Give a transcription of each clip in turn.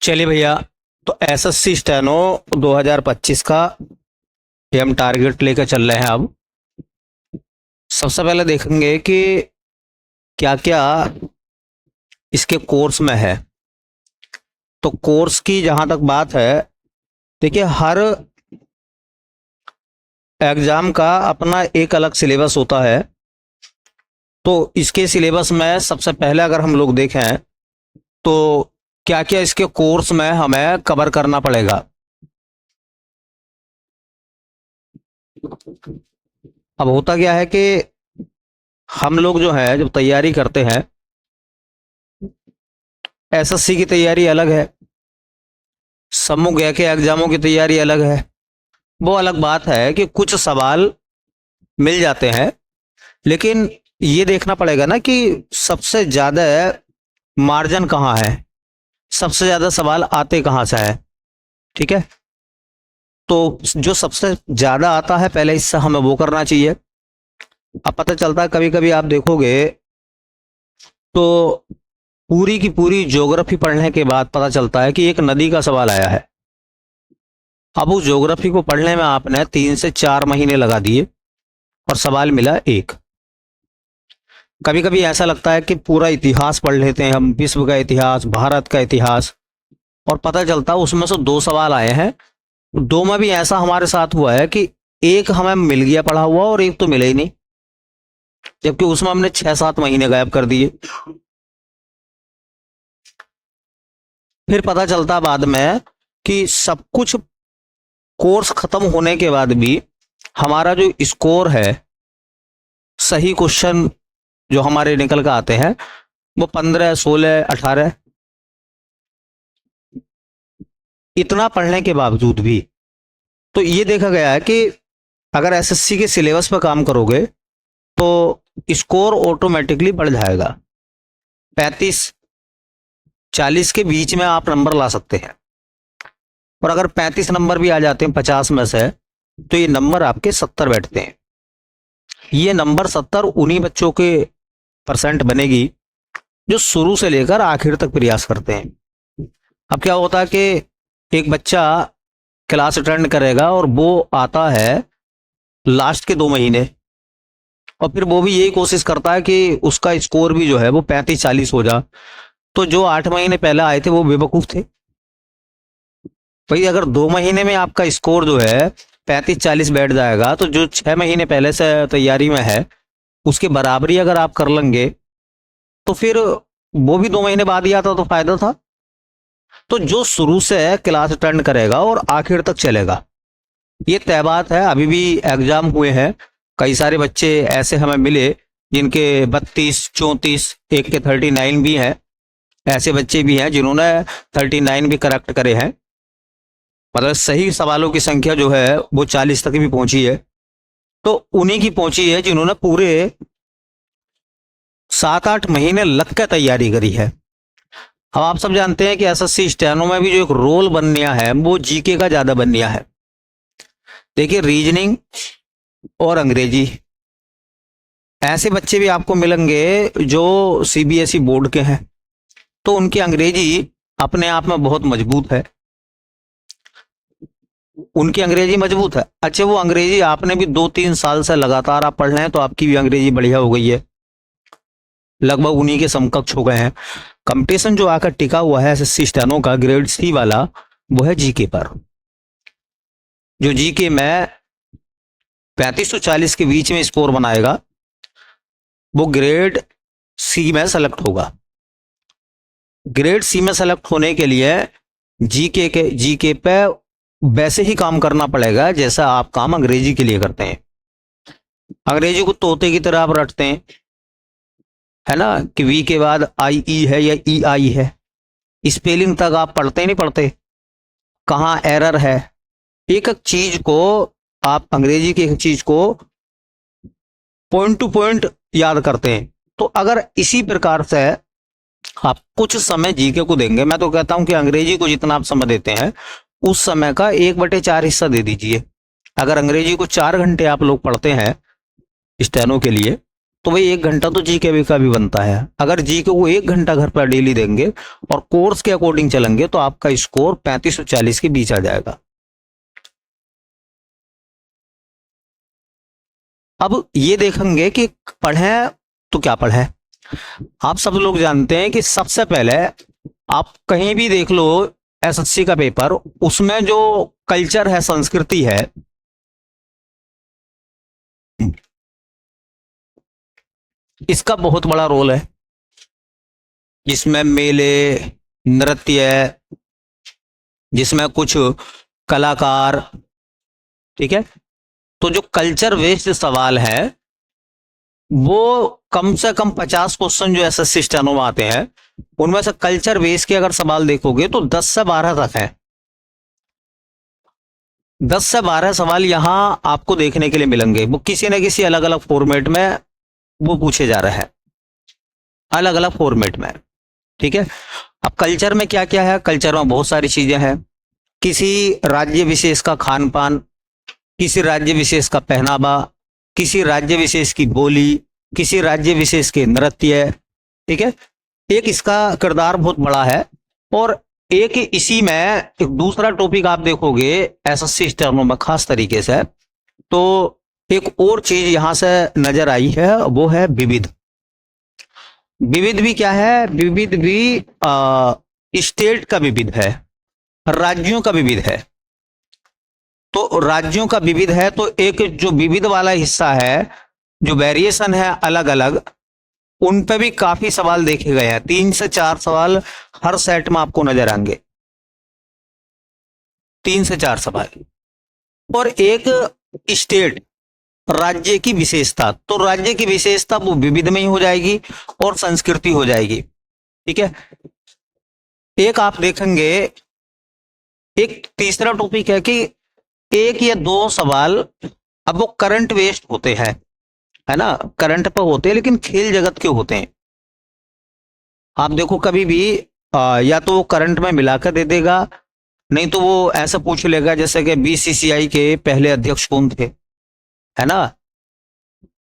चलिए भैया, तो एसएससी स्टेनो 2025 का ये हम टारगेट लेकर चल रहे हैं। अब सबसे पहले देखेंगे कि क्या क्या इसके कोर्स में है। तो कोर्स की जहां तक बात है, देखिए हर एग्जाम का अपना एक अलग सिलेबस होता है। तो इसके सिलेबस में सबसे पहले अगर हम लोग देखें तो क्या क्या इसके कोर्स में हमें कवर करना पड़ेगा। अब होता क्या है कि हम लोग जो है जब तैयारी करते हैं, एसएससी की तैयारी अलग है, सम्मुख के एग्जामों की तैयारी अलग है। वो अलग बात है कि कुछ सवाल मिल जाते हैं, लेकिन ये देखना पड़ेगा ना कि सबसे ज्यादा मार्जिन कहाँ है, सबसे ज्यादा सवाल आते कहाँ से है। ठीक है, तो जो सबसे ज्यादा आता है पहले हिस्सा हमें वो करना चाहिए। अब पता चलता है कभी कभी आप देखोगे तो पूरी की पूरी ज्योग्राफी पढ़ने के बाद पता चलता है कि एक नदी का सवाल आया है। अब उस ज्योग्राफी को पढ़ने में आपने 3 से 4 महीने लगा दिए और सवाल मिला एक। कभी कभी ऐसा लगता है कि पूरा इतिहास पढ़ लेते हैं हम, विश्व का इतिहास, भारत का इतिहास, और पता चलता है उसमें से 2 सवाल आए हैं। 2 में भी ऐसा हमारे साथ हुआ है कि एक हमें मिल गया पढ़ा हुआ और एक तो मिला ही नहीं, जबकि उसमें हमने 6-7 महीने गायब कर दिए। फिर पता चलता बाद में कि सब कुछ कोर्स खत्म होने के बाद भी हमारा जो स्कोर है, सही क्वेश्चन जो हमारे निकल कर आते हैं वो 15, 16, 18। इतना पढ़ने के बावजूद भी तो ये देखा गया है कि अगर एसएससी के सिलेबस पर काम करोगे तो स्कोर ऑटोमेटिकली बढ़ जाएगा। 35-40 के बीच में आप नंबर ला सकते हैं, और अगर 35 नंबर भी आ जाते हैं 50 में से, तो ये नंबर आपके 70 बैठते हैं। ये नंबर 70 उन्हीं बच्चों के परसेंट बनेगी जो शुरू से लेकर आखिर तक प्रयास करते हैं। अब क्या होता है कि एक बच्चा क्लास अटेंड करेगा और वो आता है लास्ट के 2 महीने, और फिर वो भी यही कोशिश करता है कि उसका स्कोर भी जो है वो 35-40 हो जा। तो जो 8 महीने पहले आए थे वो बेवकूफ थे भाई। अगर 2 महीने में आपका स्कोर जो है 35-40 बैठ जाएगा, तो जो 6 महीने पहले से तैयारी में है उसके बराबरी अगर आप कर लेंगे तो फिर वो भी 2 महीने बाद ही आता तो फायदा था। तो जो शुरू से क्लास अटेंड करेगा और आखिर तक चलेगा, ये तय बात है। अभी भी एग्जाम हुए हैं, कई सारे बच्चे ऐसे हमें मिले जिनके 32-34, एक के 39 भी हैं। ऐसे बच्चे भी हैं जिन्होंने 39 भी करेक्ट करे हैं। मतलब सही सवालों की संख्या जो है वो 40 तक भी पहुंची है। तो उन्हीं की पहुंची है जिन्होंने पूरे 7-8 महीने लग कर तैयारी करी है। अब आप सब जानते हैं कि एसएससी स्टेनो में भी जो एक रोल बन गया है वो जीके का ज्यादा बन गया है। देखिए रीजनिंग और अंग्रेजी, ऐसे बच्चे भी आपको मिलेंगे जो सीबीएसई बोर्ड के हैं, तो उनकी अंग्रेजी अपने आप में बहुत मजबूत है। उनकी अंग्रेजी मजबूत है। अच्छा, वो अंग्रेजी आपने भी 2-3 साल से लगातार आप पढ़ रहे हैं तो आपकी भी अंग्रेजी बढ़िया हो गई है, लगभग उन्हीं के समकक्ष हो गए हैं। कंपटीशन जो आकर टिका हुआ है एसएससी स्टेनो का ग्रेड सी वाला, वो है जीके पर। जो जीके में 35-40 के बीच में स्कोर बनाएगा वो ग्रेड सी में सेलेक्ट होगा। ग्रेड सी में सेलेक्ट होने के लिए जीके पे वैसे ही काम करना पड़ेगा जैसा आप काम अंग्रेजी के लिए करते हैं। अंग्रेजी को तोते की तरह आप रटते हैं, है ना, कि वी के बाद आई ई है या ई आई है। स्पेलिंग तक आप पढ़ते नहीं पढ़ते, कहाँ एरर है। एक एक चीज को आप अंग्रेजी की एक चीज को पॉइंट टू पॉइंट याद करते हैं। तो अगर इसी प्रकार से आप कुछ समय जीके को देंगे, मैं तो कहता हूं कि अंग्रेजी को जितना आप समय देते हैं उस समय का 1/4 हिस्सा दे दीजिए। अगर अंग्रेजी को 4 घंटे आप लोग पढ़ते हैं स्टेनो के लिए, तो वही 1 घंटा तो जीके का भी बनता है। अगर जीके को 1 घंटा घर पर डेली देंगे और कोर्स के अकॉर्डिंग चलेंगे तो आपका स्कोर 35 और 40 के बीच आ जाएगा। अब ये देखेंगे कि पढ़े तो क्या पढ़े। आप सब लोग जानते हैं कि सबसे पहले आप कहीं भी देख लो एसएससी का पेपर, उसमें जो कल्चर है, संस्कृति है, इसका बहुत बड़ा रोल है, जिसमें मेले, नृत्य, जिसमें कुछ कलाकार, ठीक है। तो जो कल्चर बेस्ड सवाल है वो कम से कम 50 क्वेश्चन जो एसएससी स्टेनो में आते हैं, उनमें से कल्चर बेस के अगर सवाल देखोगे तो 10 से 12 तक है। 10 से 12 सवाल यहां आपको देखने के लिए मिलेंगे। वो किसी न किसी अलग अलग फॉर्मेट में वो पूछे जा रहे हैं, अलग अलग फॉर्मेट में, ठीक है। अब कल्चर में क्या क्या है? कल्चर में बहुत सारी चीजें हैं। किसी राज्य विशेष का खान पान, किसी राज्य विशेष का पहनावा, किसी राज्य विशेष की बोली, किसी राज्य विशेष के नृत्य, ठीक है। एक इसका किरदार बहुत बड़ा है। और एक इसी में एक दूसरा टॉपिक आप देखोगे एसएससी स्टेनो में खास तरीके से, तो एक और चीज यहां से नजर आई है, वो है विविध। विविध भी क्या है? विविध भी स्टेट का विविध है, राज्यों का विविध है। तो राज्यों का विविध है तो एक जो विविध वाला हिस्सा है, जो वेरिएशन है अलग अलग, उन पे भी काफी सवाल देखे गए हैं। 3 से 4 सवाल हर सेट में आपको नजर आएंगे, 3 से 4 सवाल। और एक स्टेट, राज्य की विशेषता, तो राज्य की विशेषता वो विविध में ही हो जाएगी और संस्कृति हो जाएगी, ठीक है। एक आप देखेंगे, एक तीसरा टॉपिक है कि 1 या 2 सवाल, अब वो करंट बेस्ड होते हैं, है ना, करंट पर होते हैं, लेकिन खेल जगत के होते हैं। आप देखो कभी भी या तो वो करंट में मिलाकर दे देगा, नहीं तो वो ऐसा पूछ लेगा जैसे कि बीसीसीआई के पहले अध्यक्ष कौन थे, है ना,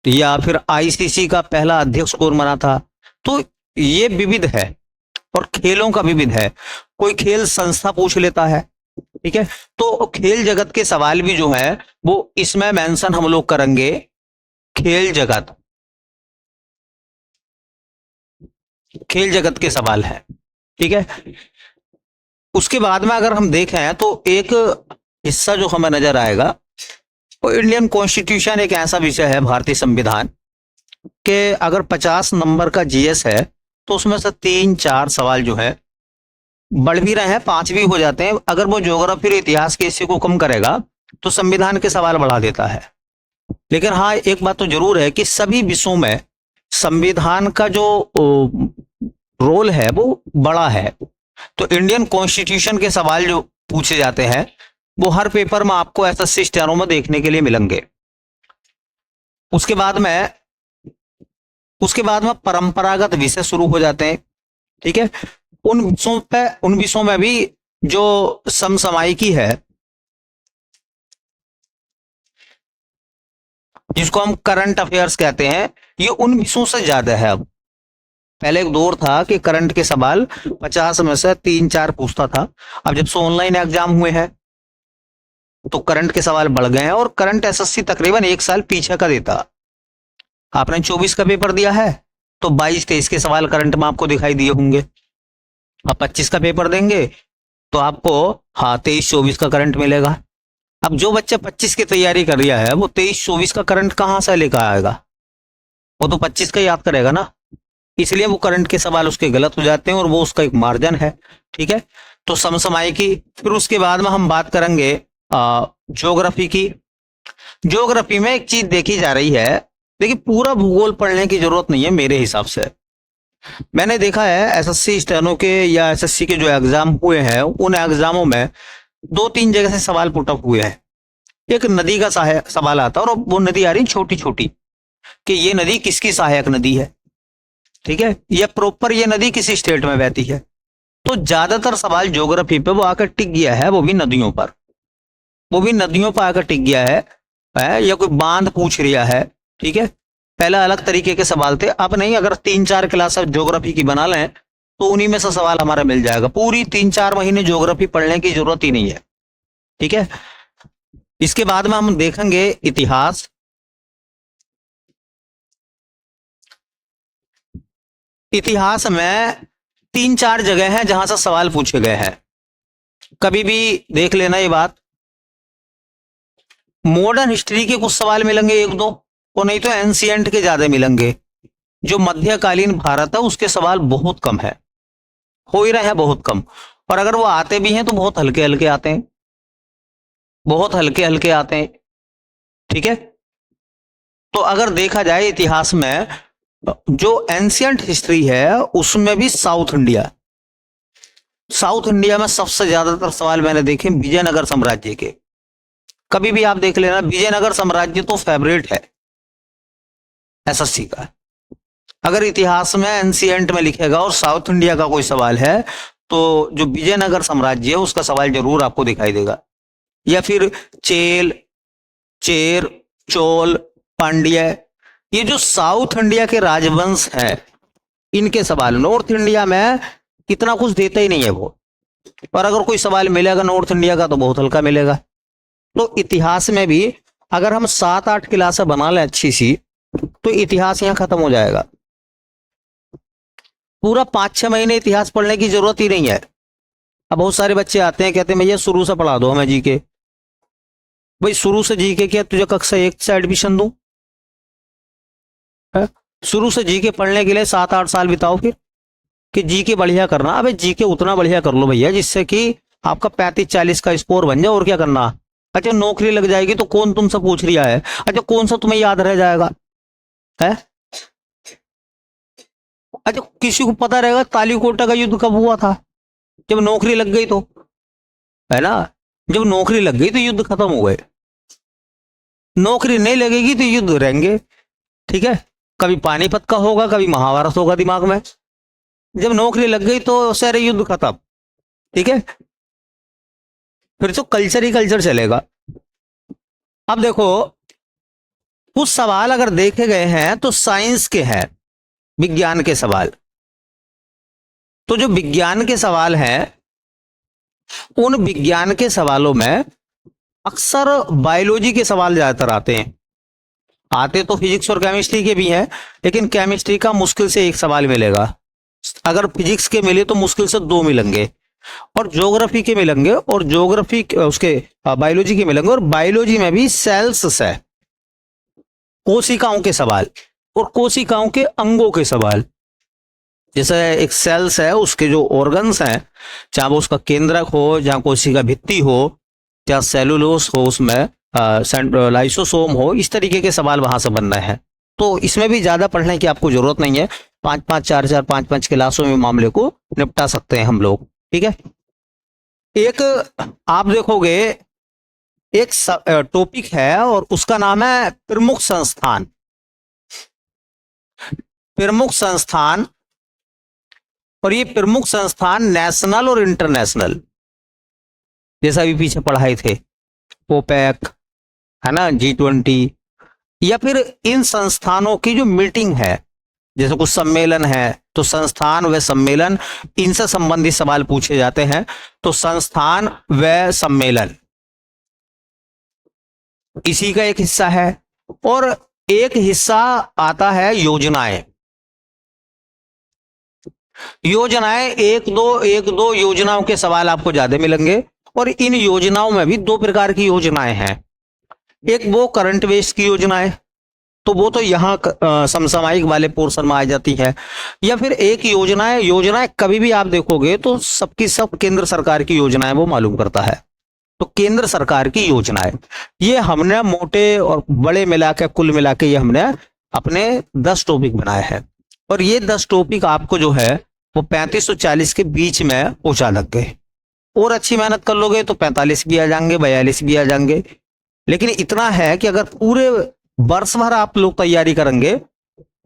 या फिर आईसीसी का पहला अध्यक्ष कौन बना था। तो ये विविध है और खेलों का विविध है। कोई खेल संस्था पूछ लेता है, ठीक है। तो खेल जगत के सवाल भी जो है वो इसमें मेंशन हम लोग करेंगे, खेल जगत, खेल जगत के सवाल है, ठीक है। उसके बाद में अगर हम देखें तो एक हिस्सा जो हमें नजर आएगा वो इंडियन कॉन्स्टिट्यूशन, एक ऐसा विषय है भारतीय संविधान के, अगर 50 नंबर का जीएस है तो उसमें से 3-4 सवाल जो है बढ़ भी रहे हैं, 5 भी हो जाते हैं। अगर वो ज्योग्राफी और इतिहास के हिस्से को कम करेगा तो संविधान के सवाल बढ़ा देता है। लेकिन हाँ, एक बात तो जरूर है कि सभी विषयों में संविधान का जो रोल है वो बड़ा है। तो इंडियन कॉन्स्टिट्यूशन के सवाल जो पूछे जाते हैं वो हर पेपर में आपको एसएससी स्टेनो में देखने के लिए मिलेंगे। उसके बाद में परंपरागत विषय शुरू हो जाते हैं, ठीक है। उन विषयों में भी जो समसामयिकी है, जिसको हम करंट अफेयर्स कहते हैं, ये उन विषयों से ज्यादा है। अब पहले एक दौर था कि करंट के सवाल 50 में से 3-4 पूछता था। अब जब से ऑनलाइन एग्जाम हुए हैं तो करंट के सवाल बढ़ गए हैं और करंट एसएससी तकरीबन 1 साल पीछे का देता। आपने 24 का पेपर दिया है तो 22-23 के सवाल करंट में आपको दिखाई दिए होंगे। अब 25 का पेपर देंगे तो आपको 23-24 का करंट मिलेगा। अब जो बच्चा 25 की तैयारी कर रहा है वो 23-24 का करंट कहां से लेकर आएगा? वो तो 25 का याद करेगा ना, इसलिए वो करंट के सवाल उसके गलत हो जाते हैं और वो उसका एक मार्जिन है, ठीक है। तो समसामयिकी, फिर उसके बाद में हम बात करेंगे ज्योग्राफी की। ज्योग्राफी में एक चीज देखी जा रही है, देखिए पूरा भूगोल पढ़ने की जरूरत नहीं है मेरे हिसाब से। मैंने देखा है एसएससी स्टेनो के या एसएससी के जो एग्जाम हुए हैं उन एग्जामों में 2-3 जगह से सवाल पुटअप हुए हैं। एक नदी का सवाल आता है और वो नदी आ रही छोटी छोटी, कि ये नदी किसकी सहायक नदी है, ठीक है, या प्रॉपर ये नदी किसी स्टेट में बहती है। तो ज्यादातर सवाल ज्योग्राफी पे वो आकर टिक गया है, वो भी नदियों पर, वो भी नदियों पर आकर टिक गया है, या कोई बांध पूछ रिया है, ठीक है, पहले अलग तरीके के सवाल थे, अब नहीं। अगर 3-4 क्लास ज्योग्राफी की बना लें तो उन्हीं में से सवाल हमारा मिल जाएगा। पूरी 3-4 महीने ज्योग्राफी पढ़ने की जरूरत ही नहीं है। ठीक है, इसके बाद में हम देखेंगे इतिहास। इतिहास में 3-4 जगह हैं जहां से सवाल पूछे गए हैं, कभी भी देख लेना ये बात। मॉडर्न हिस्ट्री के कुछ सवाल मिलेंगे, एक दो, और नहीं तो एंशियंट के ज्यादा मिलेंगे। जो मध्यकालीन भारत है उसके सवाल बहुत कम है, हो ही रहे हैं बहुत कम। और अगर वो आते भी हैं तो बहुत हल्के हल्के आते हैं, बहुत हल्के हल्के आते हैं। ठीक है, तो अगर देखा जाए इतिहास में जो एंशियंट हिस्ट्री है उसमें भी साउथ इंडिया में सबसे ज्यादातर सवाल मैंने देखे विजयनगर साम्राज्य के। कभी भी आप देख लेना, विजयनगर साम्राज्य तो फेवरेट है एसएससी का। अगर इतिहास में एंशियंट में लिखेगा और साउथ इंडिया का कोई सवाल है तो जो विजयनगर साम्राज्य है उसका सवाल जरूर आपको दिखाई देगा। या फिर चेर, चोल, पांड्य, ये जो साउथ इंडिया के राजवंश हैं इनके सवाल। नॉर्थ इंडिया में कितना कुछ देता ही नहीं है वो, और अगर कोई सवाल मिलेगा नॉर्थ इंडिया का तो बहुत हल्का मिलेगा। तो इतिहास में भी अगर हम 7-8 क्लासें बना लें अच्छी सी तो इतिहास यहां खत्म हो जाएगा। पूरा 5-6 महीने इतिहास पढ़ने की जरूरत ही नहीं है। अब बहुत सारे बच्चे आते हैं कहते हैं भैया शुरू से पढ़ा दो हमें जीके। भाई शुरू से जीके क्या तुझे कक्षा 1 से एडमिशन दूं? शुरू से जीके पढ़ने के लिए 7-8 साल बिताओ फिर कि जीके बढ़िया करना। अबे जीके उतना बढ़िया कर लो भैया जिससे कि आपका 35-40 का स्कोर बन जाए, और क्या करना। अच्छा नौकरी लग जाएगी तो कौन तुमसे पूछ रहा है? अच्छा कौन सा तुम्हें याद रह जाएगा है? अच्छा किसी को पता रहेगा तालीकोटा का युद्ध कब हुआ था? जब नौकरी लग गई तो, है ना। जब नौकरी लग गई तो युद्ध खत्म हो गए, नौकरी नहीं लगेगी तो युद्ध रहेंगे। ठीक है, कभी पानीपत का होगा, कभी महाभारत होगा दिमाग में। जब नौकरी लग गई तो सारे युद्ध खत्म। ठीक है, फिर तो कल्चर ही कल्चर चलेगा। अब देखो कुछ सवाल अगर देखे गए हैं तो साइंस के हैं, विज्ञान के सवाल। तो जो विज्ञान के सवाल हैं उन विज्ञान के सवालों में अक्सर बायोलॉजी के सवाल ज्यादातर आते तो फिजिक्स और केमिस्ट्री के भी हैं, लेकिन केमिस्ट्री का मुश्किल से एक सवाल मिलेगा। अगर फिजिक्स के मिले तो मुश्किल से 2 मिलेंगे, और ज्योग्राफी के मिलेंगे, और ज्योग्राफी उसके बायोलॉजी के मिलेंगे। और बायोलॉजी में भी सेल्स से कोशिकाओं के सवाल और कोशिकाओं के अंगों के सवाल। जैसे एक सेल्स है उसके जो ऑर्गन्स हैं, चाहे वो उसका केंद्रक हो, जहां कोशिका भित्ति हो, चाहे सेलुलोस हो, उसमें लाइसोसोम हो, इस तरीके के सवाल वहां से बन रहे हैं। तो इसमें भी ज्यादा पढ़ने की आपको जरूरत नहीं है, 5-5, 4-4, 5-5 क्लासों में मामले को निपटा सकते हैं हम लोग। ठीक है, एक आप देखोगे एक टॉपिक है और उसका नाम है प्रमुख संस्थान। प्रमुख संस्थान, और ये प्रमुख संस्थान नेशनल और इंटरनेशनल, जैसा भी पीछे पढ़ाए थे, ओपेक है ना, G20, या फिर इन संस्थानों की जो मीटिंग है, जैसे कुछ सम्मेलन है तो संस्थान व सम्मेलन, इनसे संबंधित सवाल पूछे जाते हैं। तो संस्थान व सम्मेलन इसी का एक हिस्सा है। और एक हिस्सा आता है योजनाएं। एक दो योजनाओं के सवाल आपको ज्यादा मिलेंगे, और इन योजनाओं में भी 2 प्रकार की योजनाएं हैं। एक वो करंट बेस्ड की योजनाएं, तो वो तो यहाँ समसामयिक वाले पोर्शन में आ जाती है। या फिर एक योजनाएं कभी भी आप देखोगे तो सबकी सब केंद्र सरकार की योजनाएं वो मालूम करता है। तो केंद्र सरकार की योजनाएं, ये हमने मोटे और बड़े मिला के, कुल मिला के ये हमने अपने 10 टॉपिक बनाए हैं। और ये 10 टॉपिक आपको जो है वो 35 और 40 के बीच में पहुंचा लग गए। और अच्छी मेहनत कर लोगे तो 45 भी आ जाएंगे, 42 भी आ जाएंगे। लेकिन इतना है कि अगर पूरे वर्ष भर आप लोग तैयारी करेंगे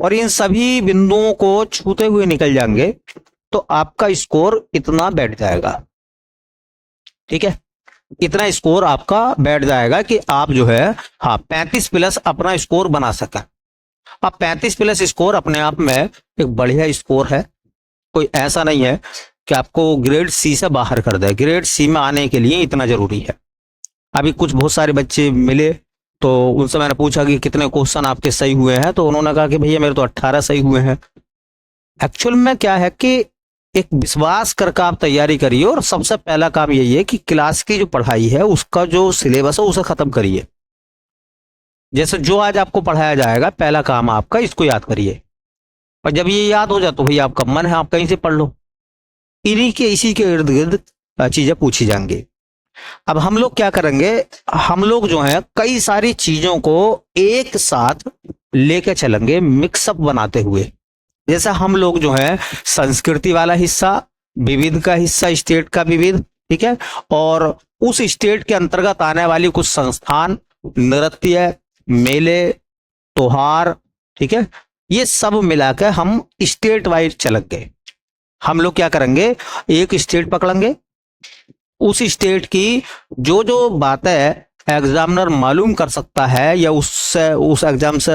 और इन सभी बिंदुओं को छूते हुए निकल जाएंगे तो आपका स्कोर इतना बैठ जाएगा। ठीक है, इतना स्कोर आपका बैठ जाएगा कि आप जो है 35 प्लस अपना स्कोर बना सकें। अब 35 प्लस स्कोर अपने आप में एक बढ़िया स्कोर है, कोई ऐसा नहीं है कि आपको ग्रेड सी से बाहर कर दे। ग्रेड सी में आने के लिए इतना जरूरी है। अभी कुछ बहुत सारे बच्चे मिले तो उनसे मैंने पूछा कि कितने क्वेश्चन आपके सही हुए हैं, तो उन्होंने कहा कि भैया मेरे तो 18 सही हुए हैं। एक्चुअल में क्या है कि एक विश्वास करके आप तैयारी करिए, और सबसे पहला काम यही है कि क्लास की जो पढ़ाई है उसका जो सिलेबस है उसे खत्म करिए। जैसे जो आज आपको पढ़ाया जाएगा, पहला काम आपका इसको याद करिए, और जब ये याद हो जाए तो भैया आपका मन है आप कहीं से पढ़ लो। इसी के इर्द गिर्द चीजें पूछी जाएंगी। अब हम लोग क्या करेंगे, हम लोग जो है कई सारी चीजों को एक साथ लेके चलेंगे, मिक्सअप बनाते हुए। जैसा हम लोग जो है संस्कृति वाला हिस्सा, विविध का हिस्सा, स्टेट का विविध, ठीक है, और उस स्टेट के अंतर्गत आने वाली कुछ संस्थान, नृत्य, मेले, त्योहार, ठीक है, ये सब मिलाकर हम स्टेट वाइज चलेंगे। हम लोग क्या करेंगे, एक स्टेट पकड़ेंगे, उस स्टेट की जो जो बातें एग्जामिनर मालूम कर सकता है या उससे उस एग्जाम से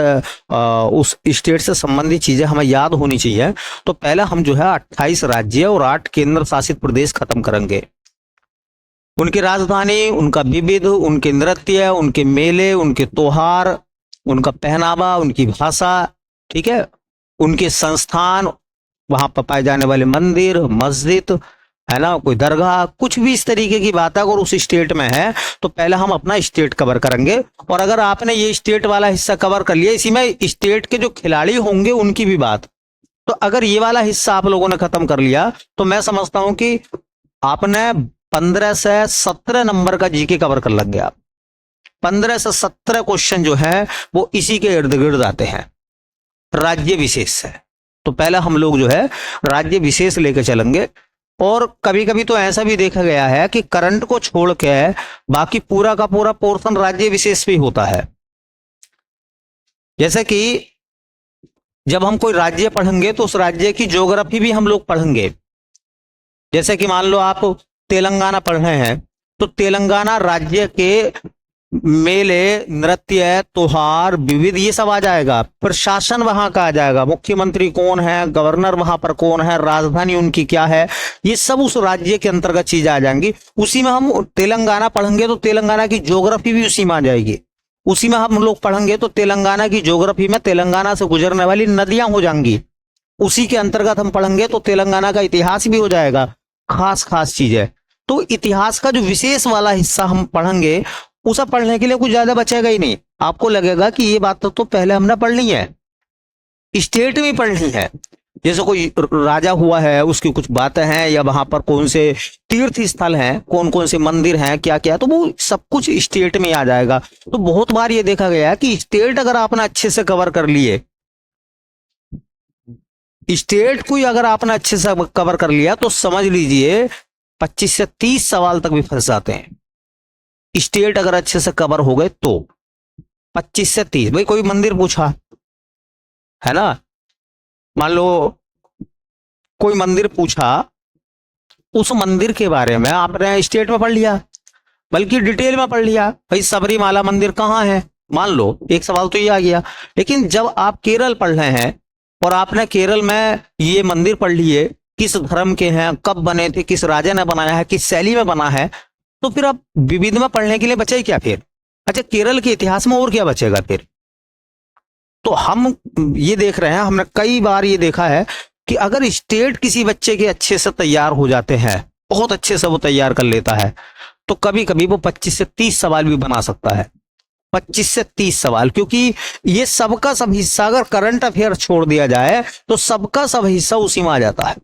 उस स्टेट से संबंधित चीजें हमें याद होनी चाहिए, तो पहले हम जो है 28 राज्य और 8 केंद्र शासित प्रदेश खत्म करेंगे। उनकी राजधानी, उनका विविध, उनके नृत्य, उनके मेले, उनके त्योहार, उनका पहनावा, उनकी भाषा, ठीक है, उनके संस्थान, वहां पर पाए जाने वाले मंदिर, मस्जिद, है ना, कोई दरगाह, कुछ भी इस तरीके की बात अगर उस स्टेट में है तो पहले हम अपना स्टेट कवर करेंगे। और अगर आपने ये स्टेट वाला हिस्सा कवर कर लिया, इसी में स्टेट के जो खिलाड़ी होंगे उनकी भी बात, तो अगर ये वाला हिस्सा आप लोगों ने खत्म कर लिया तो मैं समझता हूं कि आपने 15 से 17 नंबर का जीके कवर कर लेंगे आप। 15 से 17 क्वेश्चन जो है वो इसी के इर्द गिर्द आते हैं, राज्य विशेष से। तो पहले हम लोग जो है राज्य विशेष लेके चलेंगे। और कभी कभी तो ऐसा भी देखा गया है कि करंट को छोड़ के बाकी पूरा का पूरा पोर्शन राज्य विशेष भी होता है। जैसे कि जब हम कोई राज्य पढ़ेंगे तो उस राज्य की ज्योग्राफी भी हम लोग पढ़ेंगे। जैसे कि मान लो आप तेलंगाना पढ़ रहे हैं तो तेलंगाना राज्य के मेले, नृत्य, त्योहार, विविध, ये सब आ जाएगा। प्रशासन वहां का आ जाएगा, मुख्यमंत्री कौन है, गवर्नर वहां पर कौन है, राजधानी उनकी क्या है, ये सब उस राज्य के अंतर्गत चीजें आ जाएंगी। उसी में हम तेलंगाना पढ़ेंगे तो तेलंगाना की ज्योग्राफी भी उसी में आ जाएगी। उसी में हम लोग पढ़ेंगे तो तेलंगाना की ज्योग्राफी में तेलंगाना से गुजरने वाली नदियां हो जाएंगी। उसी के अंतर्गत हम पढ़ेंगे तो तेलंगाना का इतिहास भी हो जाएगा, खास खास चीजें। तो इतिहास का जो विशेष वाला हिस्सा हम पढ़ेंगे उसे पढ़ने के लिए कुछ ज्यादा बचेगा ही नहीं। आपको लगेगा कि ये बात तो पहले हमने पढ़नी है, स्टेट में पढ़नी है। जैसे कोई राजा हुआ है, उसकी कुछ बातें हैं, या वहां पर कौन से तीर्थ स्थल हैं, कौन कौन से मंदिर हैं, क्या क्या, तो वो सब कुछ स्टेट में आ जाएगा। तो बहुत बार ये देखा गया कि स्टेट अगर आपने अच्छे से कवर कर लिए, स्टेट को अगर आपने अच्छे से कवर कर लिया तो समझ लीजिए 25 से 30 सवाल तक भी फंस जाते हैं। स्टेट अगर अच्छे से कवर हो गए तो 25 से 30। भाई कोई मंदिर पूछा है ना, मान लो कोई मंदिर पूछा, उस मंदिर के बारे में आपने स्टेट में पढ़ लिया, बल्कि डिटेल में पढ़ लिया, भाई सबरीमाला मंदिर कहाँ है, मान लो एक सवाल तो ये आ गया। लेकिन जब आप केरल पढ़ रहे हैं और आपने केरल में ये मंदिर पढ़ लिए, किस धर्म के हैं, कब बने थे, किस राजा ने बनाया है, किस शैली में बना है, तो फिर अब विविध में पढ़ने के लिए बचे क्या फिर? अच्छा, केरल के इतिहास में और क्या बचेगा फिर? तो हम ये देख रहे हैं, हमने कई बार ये देखा है कि अगर स्टेट किसी बच्चे के अच्छे से तैयार हो जाते हैं, बहुत अच्छे से वो तैयार कर लेता है, तो कभी कभी वो 25 से 30 सवाल भी बना सकता है। 25 से 30 सवाल, क्योंकि ये सबका सब हिस्सा अगर करंट अफेयर छोड़ दिया जाए तो सबका सब हिस्सा उसी में आ जाता है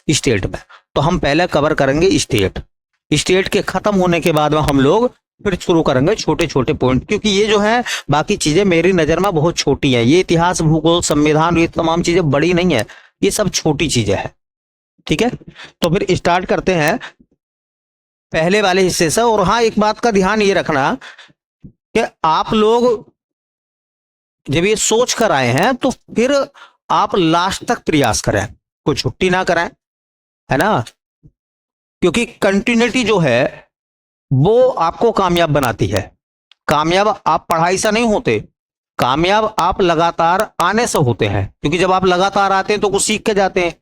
स्टेट में। तो हम पहले कवर करेंगे स्टेट। स्टेट के खत्म होने के बाद में हम लोग फिर शुरू करेंगे छोटे छोटे पॉइंट, क्योंकि ये जो है बाकी चीजें मेरी नजर में बहुत छोटी हैं। ये इतिहास, भूगोल, संविधान, ये तमाम चीजें बड़ी नहीं है, ये सब छोटी चीजें हैं। ठीक है, तो फिर स्टार्ट करते हैं पहले वाले हिस्से से। और हाँ, एक बात का ध्यान ये रखना कि आप लोग जब ये सोच कर आए हैं तो फिर आप लास्ट तक प्रयास करें, कोई छुट्टी ना करें, है ना, क्योंकि कंटिन्यूटी जो है वो आपको कामयाब बनाती है। कामयाब आप पढ़ाई से नहीं होते, कामयाब आप लगातार आने से होते हैं, क्योंकि जब आप लगातार आते हैं तो कुछ सीख के जाते हैं।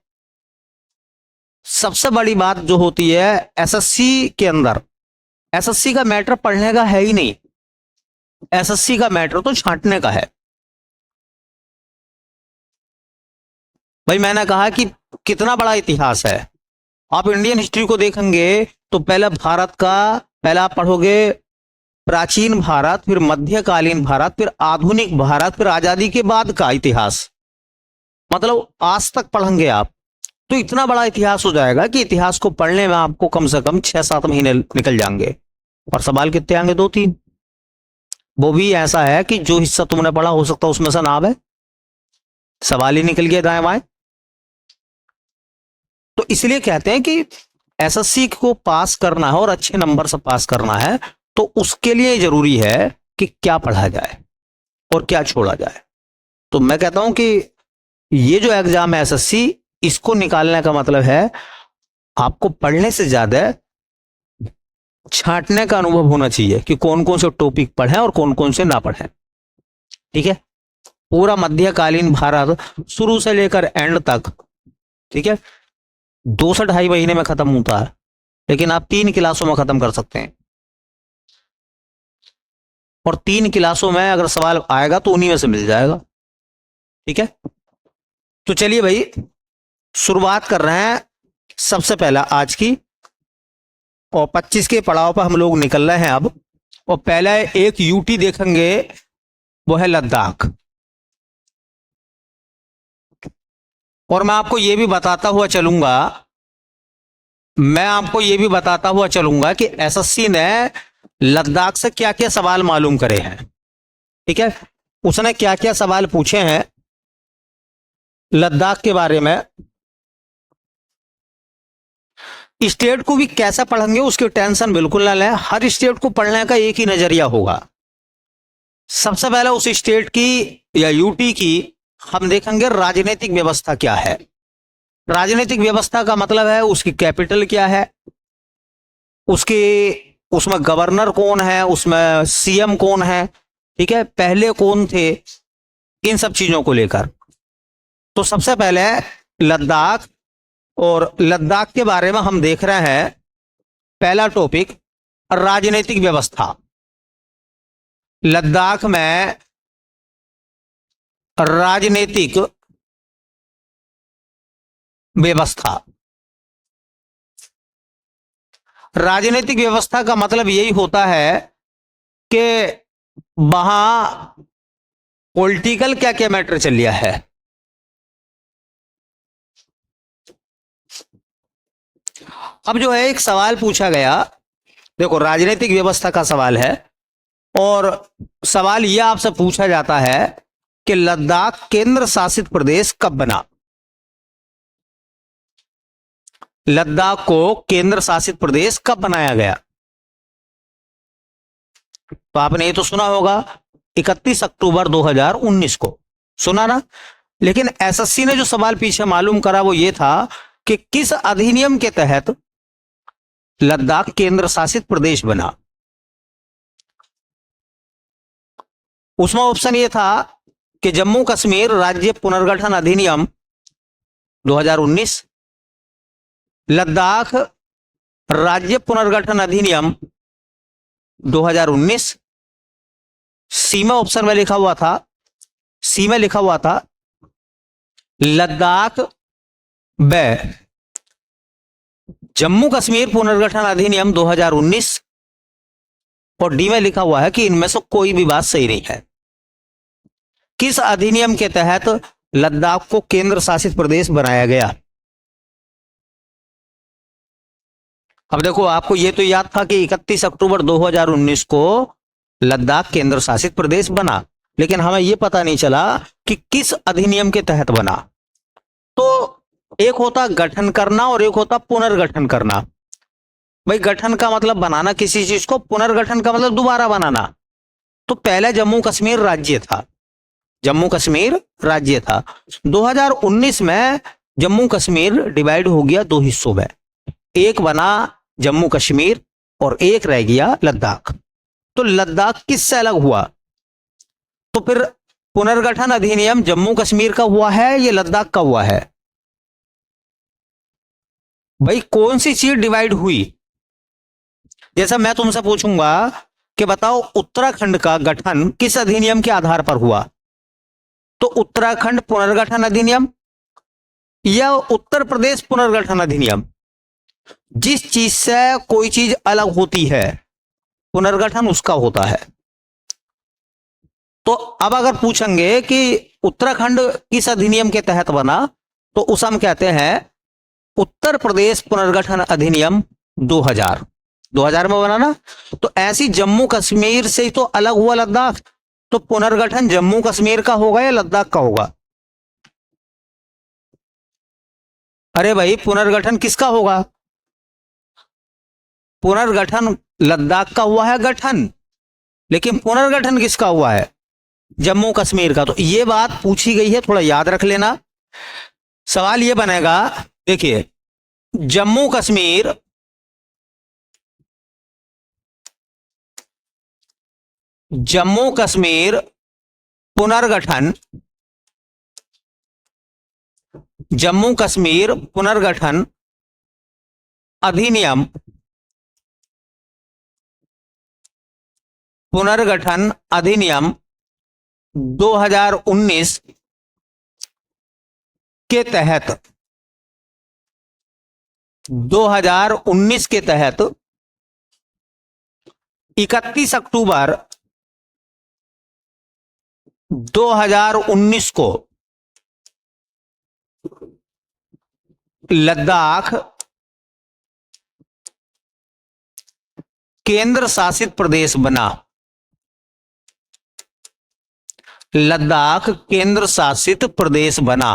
सबसे बड़ी बात जो होती है एसएससी के अंदर, एसएससी का मैटर पढ़ने का है ही नहीं, एसएससी का मैटर तो छांटने का है। भाई मैंने कहा कि कितना बड़ा इतिहास है। आप इंडियन हिस्ट्री को देखेंगे तो पहले भारत का, पहले आप पढ़ोगे प्राचीन भारत, फिर मध्यकालीन भारत, फिर आधुनिक भारत, फिर आजादी के बाद का इतिहास, मतलब आज तक पढ़ेंगे आप तो इतना बड़ा इतिहास हो जाएगा कि इतिहास को पढ़ने में आपको कम से कम 6-7 महीने निकल जाएंगे। और सवाल कितने आएंगे? 2-3। वो भी ऐसा है कि जो हिस्सा तुमने पढ़ा हो सकता है उसमें से ना है, सवाल ही निकल गया दाएं बाएं। तो इसलिए कहते हैं कि एसएससी को पास करना है और अच्छे नंबर से पास करना है तो उसके लिए जरूरी है कि क्या पढ़ा जाए और क्या छोड़ा जाए। तो मैं कहता हूं कि ये जो एग्जाम है एसएससी, इसको निकालने का मतलब है आपको पढ़ने से ज्यादा छांटने का अनुभव होना चाहिए कि कौन कौन से टॉपिक पढ़ें और कौन कौन से ना पढ़ें। ठीक है, पूरा मध्यकालीन भारत शुरू से लेकर एंड तक, ठीक है, 2 से 2.5 महीने में खत्म होता है, लेकिन आप 3 क्लासों में खत्म कर सकते हैं। और 3 क्लासों में अगर सवाल आएगा तो उन्हीं में से मिल जाएगा। ठीक है, तो चलिए भाई शुरुआत कर रहे हैं सबसे पहला आज की, और 25 के पड़ाव पर हम लोग निकल रहे हैं अब। और पहला एक यूटी देखेंगे, वो है लद्दाख। और मैं आपको यह भी बताता हुआ चलूंगा कि एसएससी ने लद्दाख से क्या क्या सवाल मालूम करे हैं। ठीक है, उसने क्या क्या सवाल पूछे हैं लद्दाख के बारे में। स्टेट को भी कैसे पढ़ेंगे उसकी टेंशन बिल्कुल ना लें, हर स्टेट को पढ़ने का एक ही नजरिया होगा। सबसे पहले उस स्टेट की या यूटी की हम देखेंगे राजनीतिक व्यवस्था क्या है। राजनीतिक व्यवस्था का मतलब है उसकी कैपिटल क्या है, उसमें गवर्नर कौन है, उसमें सीएम कौन है, ठीक है, पहले कौन थे, इन सब चीजों को लेकर। तो सबसे पहले लद्दाख, और लद्दाख के बारे में हम देख रहे हैं पहला टॉपिक राजनीतिक व्यवस्था। लद्दाख में राजनीतिक व्यवस्था, राजनीतिक व्यवस्था का मतलब यही होता है कि वहां पॉलिटिकल क्या क्या मैटर चल रहा है। अब जो है एक सवाल पूछा गया, देखो राजनीतिक व्यवस्था का सवाल है, और सवाल यह आपसे पूछा जाता है कि लद्दाख केंद्र शासित प्रदेश कब बना। लद्दाख को केंद्र शासित प्रदेश कब बनाया गया? तो आपने ये तो सुना होगा 31 अक्टूबर 2019 को, सुना ना। लेकिन एसएससी ने जो सवाल पीछे मालूम करा वो ये था कि किस अधिनियम के तहत लद्दाख केंद्र शासित प्रदेश बना। उसमें ऑप्शन ये था कि जम्मू कश्मीर राज्य पुनर्गठन अधिनियम 2019, लद्दाख राज्य पुनर्गठन अधिनियम 2019, सी में ऑप्शन में लिखा हुआ था लद्दाख व जम्मू कश्मीर पुनर्गठन अधिनियम 2019, और डी में लिखा हुआ है कि इनमें से कोई भी बात सही नहीं है। किस अधिनियम के तहत लद्दाख को केंद्र शासित प्रदेश बनाया गया? अब देखो आपको यह तो याद था कि 31 अक्टूबर 2019 को लद्दाख केंद्र शासित प्रदेश बना, लेकिन हमें यह पता नहीं चला कि किस अधिनियम के तहत बना। तो एक होता गठन करना और एक होता पुनर्गठन करना। भाई गठन का मतलब बनाना किसी चीज को, पुनर्गठन का मतलब दोबारा बनाना। तो पहले जम्मू कश्मीर राज्य था, 2019 में जम्मू कश्मीर डिवाइड हो गया 2 हिस्सों में, एक बना जम्मू कश्मीर और एक रह गया लद्दाख। तो लद्दाख किससे अलग हुआ? तो फिर पुनर्गठन अधिनियम जम्मू कश्मीर का हुआ है या लद्दाख का हुआ है? भाई कौन सी चीज डिवाइड हुई? जैसा मैं तुमसे पूछूंगा कि बताओ उत्तराखंड का गठन किस अधिनियम के आधार पर हुआ, तो उत्तराखंड पुनर्गठन अधिनियम या उत्तर प्रदेश पुनर्गठन अधिनियम। जिस चीज से कोई चीज अलग होती है पुनर्गठन उसका होता है। तो अब अगर पूछेंगे कि उत्तराखंड किस अधिनियम के तहत बना, तो उसे हम कहते हैं उत्तर प्रदेश पुनर्गठन अधिनियम 2000 में बना ना। तो ऐसी जम्मू कश्मीर से ही तो अलग हुआ लद्दाख, तो पुनर्गठन जम्मू कश्मीर का होगा या लद्दाख का होगा? अरे भाई पुनर्गठन किसका होगा? पुनर्गठन लद्दाख का हुआ है गठन, लेकिन पुनर्गठन किसका हुआ है? जम्मू कश्मीर का। तो यह बात पूछी गई है, थोड़ा याद रख लेना। सवाल यह बनेगा, देखिए जम्मू कश्मीर पुनर्गठन, जम्मू कश्मीर पुनर्गठन अधिनियम 2019 के तहत 31 अक्टूबर 2019 को लद्दाख केंद्र शासित प्रदेश बना। लद्दाख केंद्र शासित प्रदेश बना।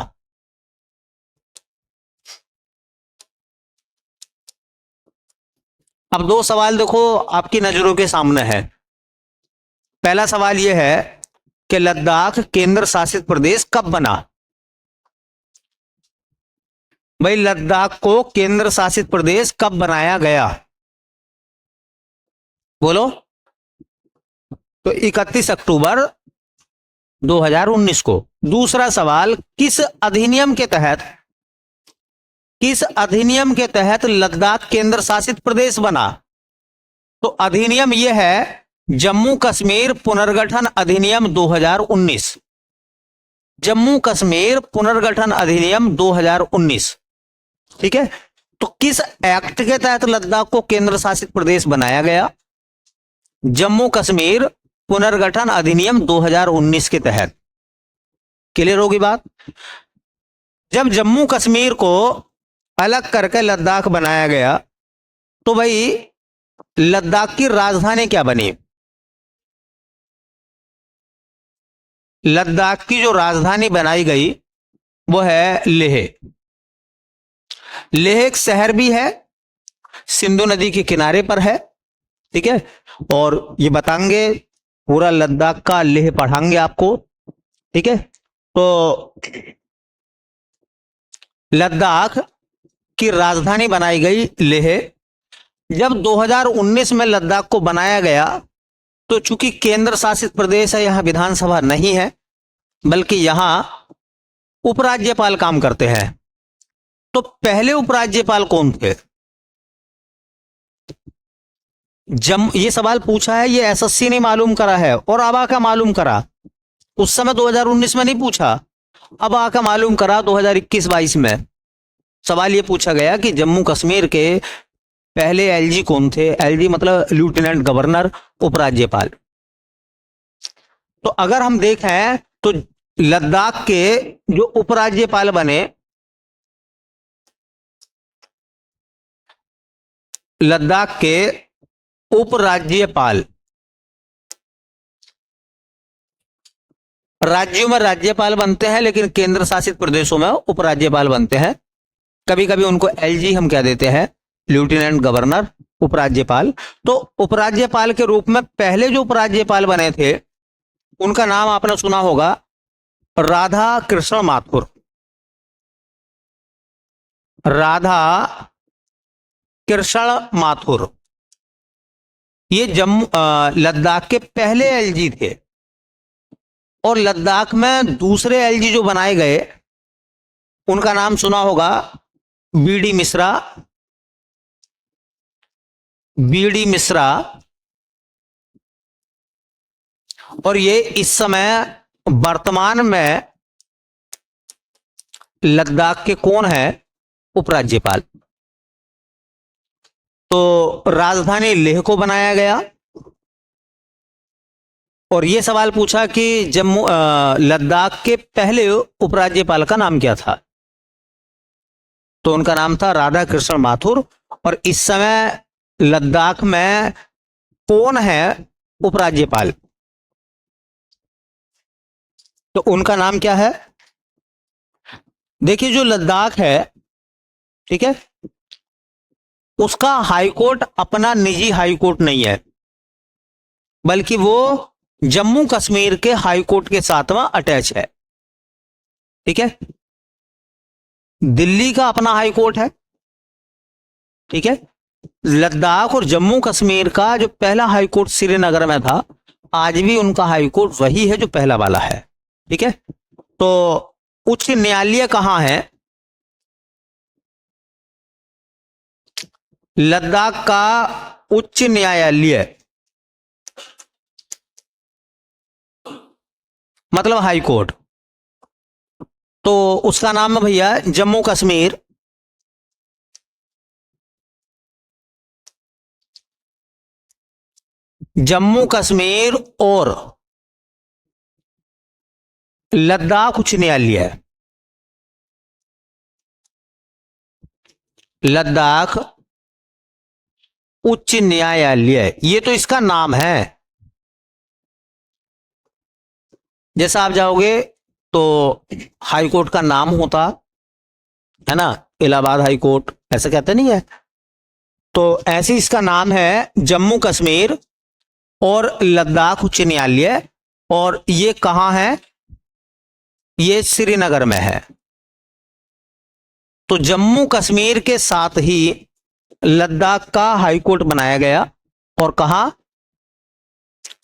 अब दो सवाल देखो आपकी नजरों के सामने है। पहला सवाल यह है कि लद्दाख केंद्र शासित प्रदेश कब बना? भाई लद्दाख को केंद्र शासित प्रदेश कब बनाया गया? बोलो। तो 31 अक्टूबर 2019 को। दूसरा सवाल, किस अधिनियम के तहत लद्दाख केंद्र शासित प्रदेश बना? तो अधिनियम यह है जम्मू कश्मीर पुनर्गठन अधिनियम 2019। जम्मू कश्मीर पुनर्गठन अधिनियम 2019, ठीक है। तो किस एक्ट के तहत लद्दाख को केंद्र शासित प्रदेश बनाया गया? जम्मू कश्मीर पुनर्गठन अधिनियम 2019 के तहत। क्लियर होगी बात? जब जम्मू कश्मीर को अलग करके लद्दाख बनाया गया, तो भाई लद्दाख की राजधानी क्या बनी? लद्दाख की जो राजधानी बनाई गई वो है लेह। लेह एक शहर भी है, सिंधु नदी के किनारे पर है, ठीक है। और ये बताएंगे पूरा लद्दाख का लेह पढ़ाएंगे आपको, ठीक है। तो लद्दाख की राजधानी बनाई गई लेह। जब 2019 में लद्दाख को बनाया गया, तो चूंकि केंद्र शासित प्रदेश है, यहां विधानसभा नहीं है, बल्कि यहां उपराज्यपाल काम करते हैं। तो पहले उपराज्यपाल कौन थे? ये सवाल पूछा है, ये एसएससी ने मालूम करा है और अब आका मालूम करा। उस समय 2019 में नहीं पूछा, अब आका मालूम करा 2021-22 में। सवाल ये पूछा गया कि जम्मू कश्मीर के पहले एलजी कौन थे? एलजी मतलब लेफ्टिनेंट गवर्नर, उपराज्यपाल। तो अगर हम देखें तो लद्दाख के जो उपराज्यपाल बने, लद्दाख के उपराज्यपाल, राज्यों में राज्यपाल बनते हैं लेकिन केंद्र शासित प्रदेशों में उपराज्यपाल बनते हैं। कभी कभी उनको एलजी हम कह देते हैं, लेफ्टिनेंट गवर्नर, उपराज्यपाल। तो उपराज्यपाल के रूप में पहले जो उपराज्यपाल बने थे उनका नाम आपने सुना होगा, राधा कृष्ण माथुर। राधा कृष्ण माथुर ये लद्दाख के पहले एलजी थे। और लद्दाख में दूसरे एलजी जो बनाए गए उनका नाम सुना होगा, बीडी मिश्रा। बीडी मिश्रा। और ये इस समय वर्तमान में लद्दाख के कौन है? उपराज्यपाल। तो राजधानी लेह को बनाया गया। और यह सवाल पूछा कि जम्मू लद्दाख के पहले उपराज्यपाल का नाम क्या था? तो उनका नाम था राधा कृष्ण माथुर। और इस समय लद्दाख में कौन है उपराज्यपाल? तो उनका नाम क्या है? देखिए, जो लद्दाख है, ठीक है, उसका हाईकोर्ट अपना निजी हाईकोर्ट नहीं है, बल्कि वो जम्मू कश्मीर के हाईकोर्ट के साथ में अटैच है। ठीक है, दिल्ली का अपना हाईकोर्ट है। ठीक है, लद्दाख और जम्मू कश्मीर का जो पहला हाईकोर्ट श्रीनगर में था, आज भी उनका हाईकोर्ट वही है जो पहला वाला है। ठीक है, तो उच्च न्यायालय कहां है? लद्दाख का उच्च न्यायालय मतलब हाई कोर्ट, तो उसका नाम है भैया जम्मू कश्मीर और लद्दाख उच्च न्यायालय। लद्दाख उच्च न्यायालय, ये तो इसका नाम है। जैसा आप जाओगे तो हाई कोर्ट का नाम होता है ना, इलाहाबाद हाई कोर्ट, ऐसा कहते नहीं है? तो ऐसे इसका नाम है जम्मू कश्मीर और लद्दाख उच्च न्यायालय। और ये कहां है? ये श्रीनगर में है। तो जम्मू कश्मीर के साथ ही लद्दाख का हाई कोर्ट बनाया गया, और कहां?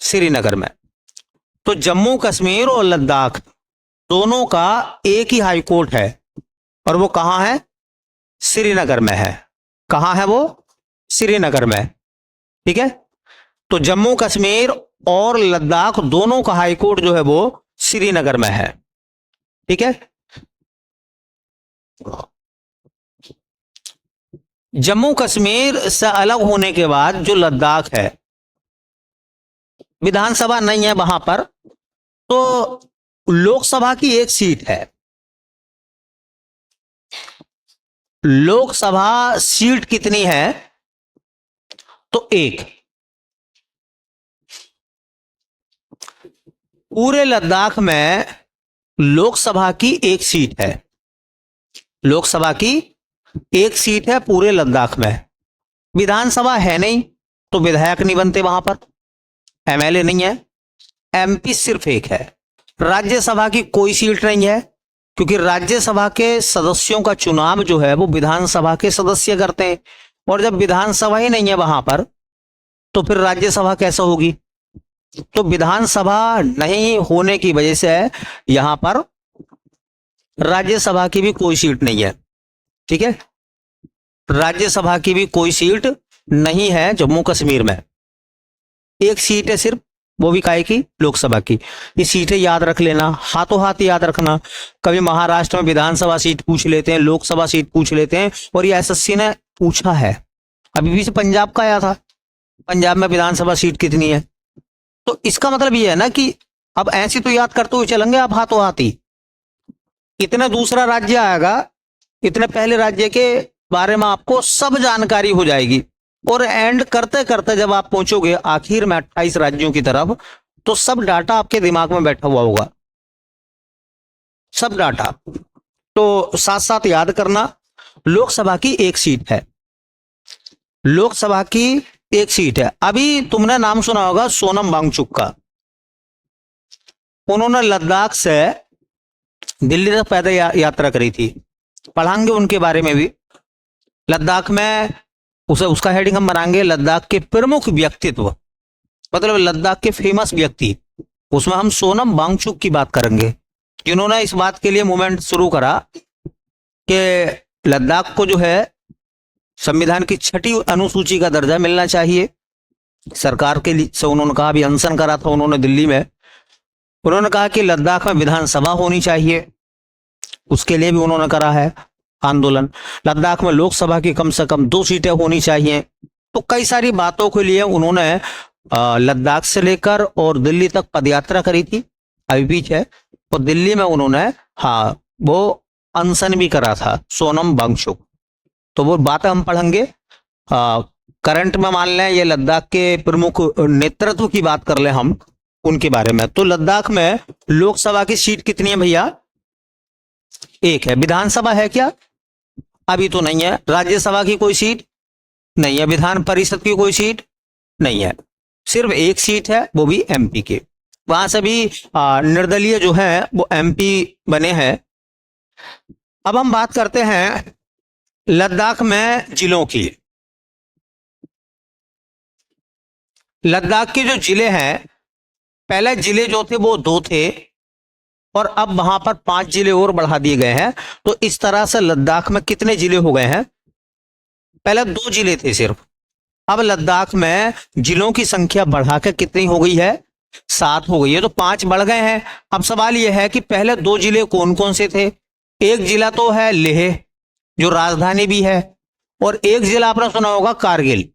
श्रीनगर में। तो जम्मू कश्मीर और लद्दाख दोनों का एक ही हाई कोर्ट है, और वो कहां है? श्रीनगर में है। कहां है वो? श्रीनगर में। ठीक है, तो जम्मू कश्मीर और लद्दाख दोनों का हाई कोर्ट जो है वो श्रीनगर में है। ठीक है, जम्मू कश्मीर से अलग होने के बाद जो लद्दाख है, विधानसभा नहीं है वहां पर, तो लोकसभा की एक सीट है। लोकसभा सीट कितनी है? तो एक। पूरे लद्दाख में लोकसभा की एक सीट है। लोकसभा की एक सीट है पूरे लद्दाख में। विधानसभा है नहीं, तो विधायक नहीं बनते वहां पर, एमएलए नहीं है, एमपी सिर्फ एक है। राज्यसभा की कोई सीट नहीं है, क्योंकि राज्यसभा के सदस्यों का चुनाव जो है वो विधानसभा के सदस्य करते हैं, और जब विधानसभा ही नहीं है वहां पर, तो फिर राज्यसभा कैसे होगी? तो विधानसभा नहीं होने की वजह से यहां पर राज्यसभा की भी कोई सीट नहीं है। ठीक है, राज्यसभा की भी कोई सीट नहीं है जम्मू कश्मीर में। एक सीट है सिर्फ, वो भी काहे की? लोकसभा की। ये सीटें याद रख लेना, हाथों हाथ याद रखना। कभी महाराष्ट्र में विधानसभा सीट पूछ लेते हैं, लोकसभा सीट पूछ लेते हैं, और ये एसएससी ने पूछा है। अभी भी से पंजाब का आया था, पंजाब में विधानसभा सीट कितनी है। तो इसका मतलब ये है ना कि अब ऐसे तो याद करते हुए चलेंगे आप हाथों हाथ ही, इतना दूसरा राज्य आएगा, इतने पहले राज्य के बारे में आपको सब जानकारी हो जाएगी, और एंड करते करते जब आप पहुंचोगे आखिर में 28 राज्यों की तरफ, तो सब डाटा आपके दिमाग में बैठा हुआ होगा, सब डाटा। तो साथ साथ याद करना, लोकसभा की एक सीट है। लोकसभा की एक सीट है। अभी तुमने नाम सुना होगा सोनम वांगचुक का। उन्होंने लद्दाख से दिल्ली तक पैदल यात्रा करी थी, पढ़ाएंगे उनके बारे में भी। लद्दाख में उसका हेडिंग हम बनाएंगे लद्दाख के प्रमुख व्यक्तित्व, मतलब लद्दाख के फेमस व्यक्ति, उसमें हम सोनम वांगचुक की बात करेंगे, जिन्होंने इस बात के लिए मूवमेंट शुरू करा कि लद्दाख को जो है संविधान की 6ठी अनुसूची का दर्जा मिलना चाहिए। सरकार के लिए से उन्होंने कहा, भी अनशन करा था उन्होंने दिल्ली में। उन्होंने कहा कि लद्दाख में विधानसभा होनी चाहिए, उसके लिए भी उन्होंने करा है आंदोलन। लद्दाख में लोकसभा की कम से कम 2 सीटें होनी चाहिए। तो कई सारी बातों के लिए उन्होंने लद्दाख से लेकर और दिल्ली तक पदयात्रा करी थी, अभी बीच है। और दिल्ली में उन्होंने वो अनशन भी करा था, सोनम वांगचुक। तो वो बात हम पढ़ेंगे। करंट में मान लें, ये लद्दाख के प्रमुख नेतृत्व की बात कर लें हम उनके बारे में। तो लद्दाख में लोकसभा की सीट कितनी है भैया? 1 है। विधानसभा है क्या? अभी तो नहीं है। राज्यसभा की कोई सीट नहीं है। विधान परिषद की कोई सीट नहीं है। सिर्फ 1 सीट है, वो भी एमपी के। वहां से भी निर्दलीय जो है वो एमपी बने हैं। अब हम बात करते हैं लद्दाख में जिलों की। लद्दाख के जो जिले हैं, पहले जिले जो थे वो 2 थे और अब वहां पर 5 जिले और बढ़ा दिए गए हैं। तो इस तरह से लद्दाख में कितने जिले हो गए हैं? पहले 2 जिले थे सिर्फ, अब लद्दाख में जिलों की संख्या बढ़ाकर कितनी हो गई है? 7 हो गई है। तो 5 बढ़ गए हैं। अब सवाल यह है कि पहले 2 जिले कौन कौन से थे? एक जिला तो है लेह, जो राजधानी भी है, और एक जिला आपने सुना होगा कारगिल।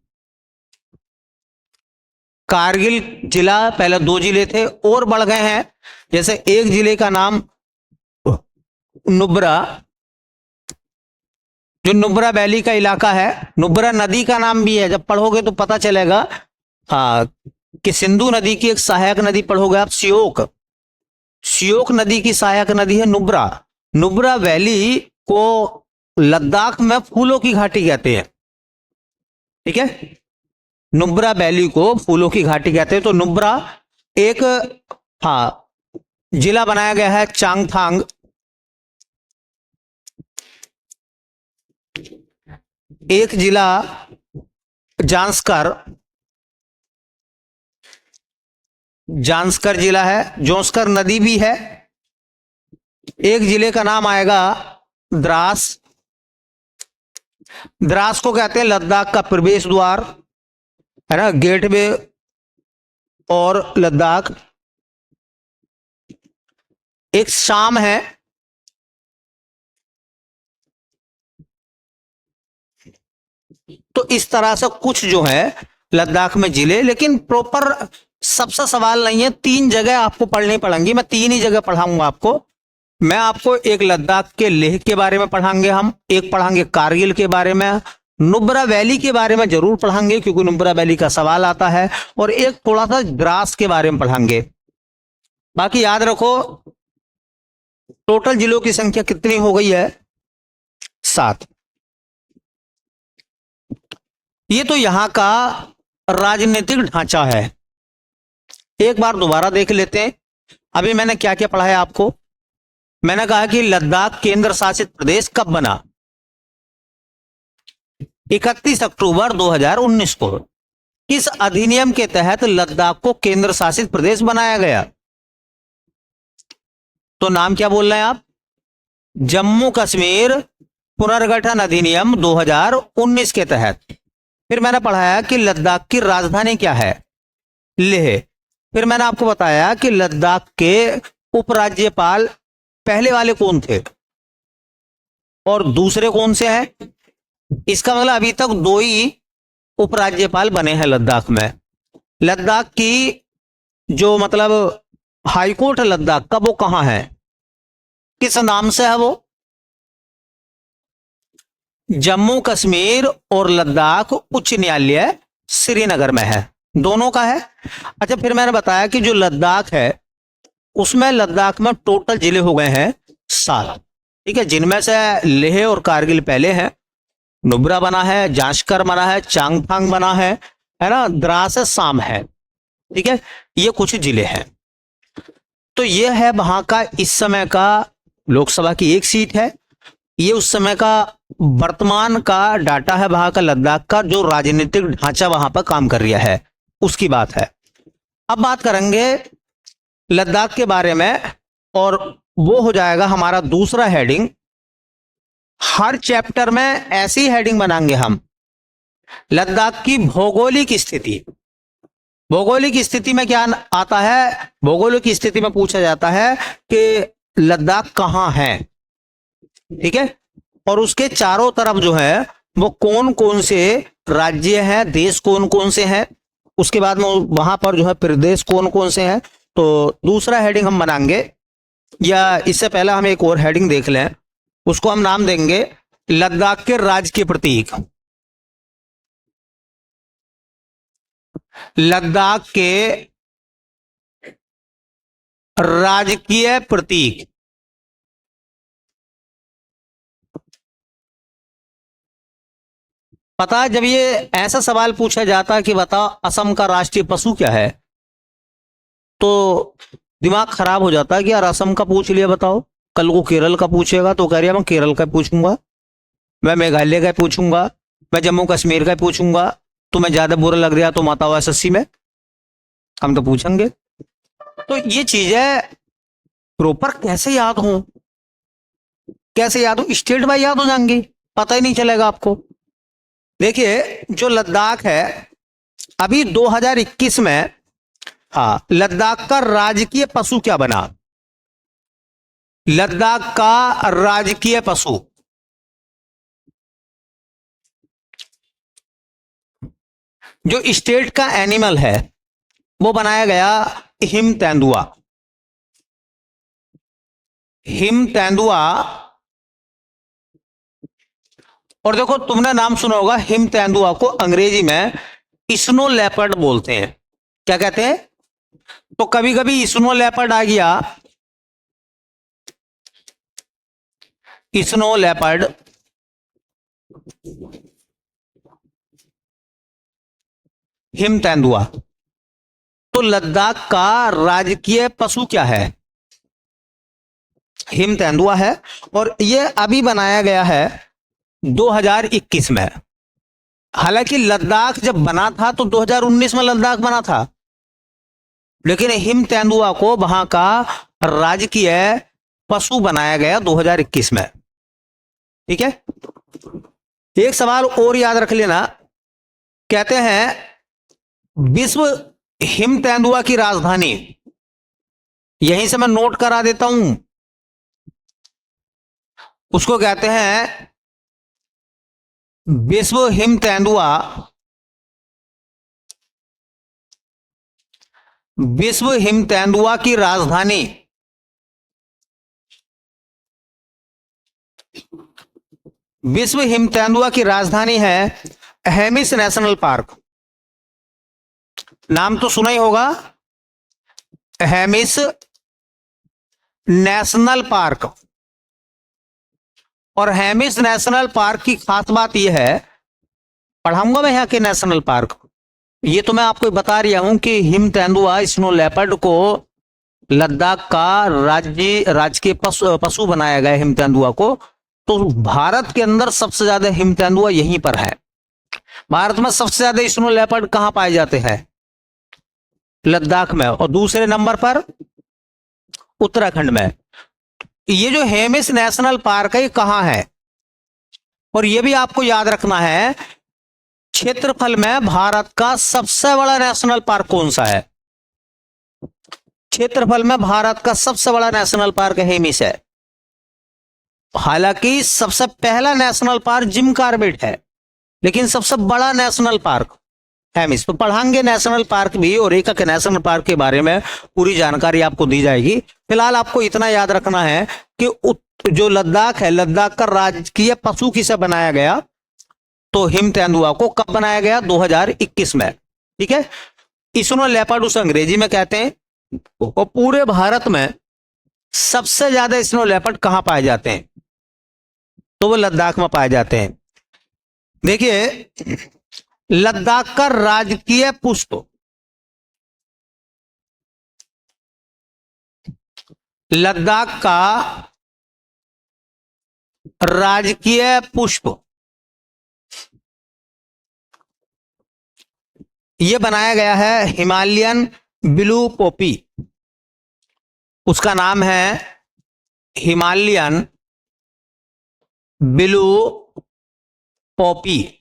कारगिल जिला, पहले 2 जिले थे और बढ़ गए हैं। जैसे एक जिले का नाम नुब्रा, जो नुब्रा वैली का इलाका है। नुब्रा नदी का नाम भी है, जब पढ़ोगे तो पता चलेगा कि सिंधु नदी की एक सहायक नदी पढ़ोगे आप, सियोक नदी की सहायक नदी है नुब्रा। नुब्रा वैली को लद्दाख में फूलों की घाटी कहते हैं, ठीक है। नुब्रा वैली को फूलों की घाटी कहते हैं। तो नुब्रा एक जिला बनाया गया है चांगथांग। एक जिला जांस्कर जिला है, जोंस्कर नदी भी है। एक जिले का नाम आएगा द्रास। द्रास को कहते हैं लद्दाख का प्रवेश द्वार, है ना, गेटवे और लद्दाख। एक शाम है, तो इस तरह से कुछ जो है लद्दाख में जिले। लेकिन प्रॉपर सबसे सवाल नहीं है, 3 जगह आपको पढ़नी पड़ेंगी। मैं 3 ही जगह पढ़ाऊंगा आपको। मैं आपको एक लद्दाख के लेह के बारे में पढ़ाएंगे, हम एक पढ़ाएंगे कारगिल के बारे में, नुब्रा वैली के बारे में जरूर पढ़ाएंगे क्योंकि नुब्रा वैली का सवाल आता है, और एक थोड़ा सा द्रास के बारे में पढ़ाएंगे। बाकी याद रखो, टोटल जिलों की संख्या कितनी हो गई है? 7। ये तो यहां का राजनीतिक ढांचा है। एक बार दोबारा देख लेते हैं। अभी मैंने क्या क्या पढ़ा है आपको। मैंने कहा कि लद्दाख केंद्र शासित प्रदेश कब बना? 31 अक्टूबर 2019 को। किस अधिनियम के तहत लद्दाख को केंद्र शासित प्रदेश बनाया गया? तो नाम क्या बोल रहे हैं आप? जम्मू कश्मीर पुनर्गठन अधिनियम 2019 के तहत। फिर मैंने पढ़ाया कि लद्दाख की राजधानी क्या है? लेह। फिर मैंने आपको बताया कि लद्दाख के उपराज्यपाल पहले वाले कौन थे और दूसरे कौन से हैं। इसका मतलब अभी तक 2 ही उपराज्यपाल बने हैं लद्दाख में। लद्दाख की जो मतलब हाईकोर्ट लद्दाख का, वो कहां है, किस नाम से है? वो जम्मू कश्मीर और लद्दाख उच्च न्यायालय श्रीनगर में है, दोनों का है। अच्छा, फिर मैंने बताया कि जो लद्दाख है उसमें लद्दाख में टोटल जिले हो गए हैं 7, ठीक है, जिनमें से लेह और कारगिल पहले हैं, नुब्रा बना है, जांस्कर बना है, चांगथांग बना है ना, द्रास है, शाम है, ठीक है। ये कुछ जिले हैं। तो ये है वहां का इस समय का लोकसभा की 1 सीट है। ये उस समय का वर्तमान का डाटा है वहां का लद्दाख का, जो राजनीतिक ढांचा वहां पर काम कर रहा है उसकी बात है। अब बात करेंगे लद्दाख के बारे में, और वो हो जाएगा हमारा दूसरा हेडिंग। हर चैप्टर में ऐसी हेडिंग बनाएंगे हम, लद्दाख की भौगोलिक स्थिति। भौगोलिक स्थिति में क्या आता है? भौगोलिक स्थिति में पूछा जाता है कि लद्दाख कहां है, ठीक है, और उसके चारों तरफ जो है वो कौन कौन से राज्य हैं, देश कौन कौन से हैं, उसके बाद में वहां पर जो है प्रदेश कौन कौन से हैं। तो दूसरा हेडिंग हम बनाएंगे, या इससे पहले हम एक और हेडिंग देख लें, उसको हम नाम देंगे लद्दाख के राजकीय प्रतीक। लद्दाख के राजकीय प्रतीक। पता है, जब ये ऐसा सवाल पूछा जाता है कि बताओ असम का राष्ट्रीय पशु क्या है, तो दिमाग खराब हो जाता है कि यार असम का पूछ लिया, बताओ कल को केरल का पूछेगा तो कह रही मैं केरल का पूछूंगा, मैं मेघालय का पूछूंगा, मैं जम्मू कश्मीर का पूछूंगा, तुम्हें ज्यादा बुरा लग रहा तो मत आओ एसएससी में, हम तो पूछेंगे। तो ये चीजें प्रॉपर कैसे याद हो, कैसे याद हो, स्टेट वाइज याद हो जाएंगी, पता ही नहीं चलेगा आपको। देखिए जो लद्दाख है, अभी 2021 में, हाँ, लद्दाख का राजकीय पशु क्या बना? लद्दाख का राजकीय पशु, जो स्टेट का एनिमल है, वो बनाया गया हिम तेंदुआ। हिम तेंदुआ। और देखो तुमने नाम सुना होगा, हिम तेंदुआ को अंग्रेजी में स्नो लेपर्ड बोलते हैं। क्या कहते हैं? तो कभी कभी स्नो लेपर्ड आ गया, स्नो लेपर्ड, हिम तेंदुआ। तो लद्दाख का राजकीय पशु क्या है? हिम तेंदुआ है, और यह अभी बनाया गया है 2021 में। हालांकि लद्दाख जब बना था तो 2019 में लद्दाख बना था, लेकिन हिम तेंदुआ को वहां का राजकीय पशु बनाया गया 2021 में, ठीक है। एक सवाल और याद रख लेना, कहते हैं विश्व हिम तेंदुआ की राजधानी, यहीं से मैं नोट करा देता हूं, उसको कहते हैं विश्व हिम तेंदुआ, विश्व हिम तेंदुआ की राजधानी, विश्व हिम तेंदुआ की राजधानी है हेमिस नेशनल पार्क। नाम तो सुना ही होगा, हेमिस नेशनल पार्क। और हेमिस नेशनल पार्क की खास बात यह है, पढ़ाऊंगा मैं यहाँ के नेशनल पार्क, ये तो मैं आपको बता रहा हूं कि हिम तेंदुआ स्नो लेपर्ड को लद्दाख का राजकीय पशु बनाया गया हिम तेंदुआ को। तो भारत के अंदर सबसे ज्यादा हिम तेंदुआ यहीं पर है। भारत में सबसे ज्यादा स्नो लेपर्ड कहां पाए जाते हैं? लद्दाख में, और दूसरे नंबर पर उत्तराखंड में। ये जो हेमिस नेशनल पार्क है, ये कहां है? और ये भी आपको याद रखना है, क्षेत्रफल में भारत का सबसे बड़ा नेशनल पार्क कौन सा है? क्षेत्रफल में भारत का सबसे बड़ा नेशनल पार्क हेमिस है। हालांकि सबसे पहला नेशनल पार्क जिम कॉर्बेट है, लेकिन सबसे बड़ा नेशनल पार्क हेमिस। तो पढ़ाएंगे नेशनल पार्क भी, और एक एक नेशनल पार्क के बारे में पूरी जानकारी आपको दी जाएगी। फिलहाल आपको इतना याद रखना है कि जो लद्दाख है, लद्दाख का राजकीय पशु किसे बनाया गया? तो हिम तेंदुआ को कब बनाया गया? 2021 में, ठीक है। स्नो लेपर्ड उसे अंग्रेजी में कहते हैं। और पूरे भारत में सबसे ज्यादा स्नो लेपर्ड कहां पाए जाते हैं? तो वो लद्दाख में पाए जाते हैं। देखिए लद्दाख का राजकीय पुष्प, लद्दाख का राजकीय पुष्प यह बनाया गया है हिमालयन ब्लू पॉपी। उसका नाम है हिमालयन ब्लू पॉपी।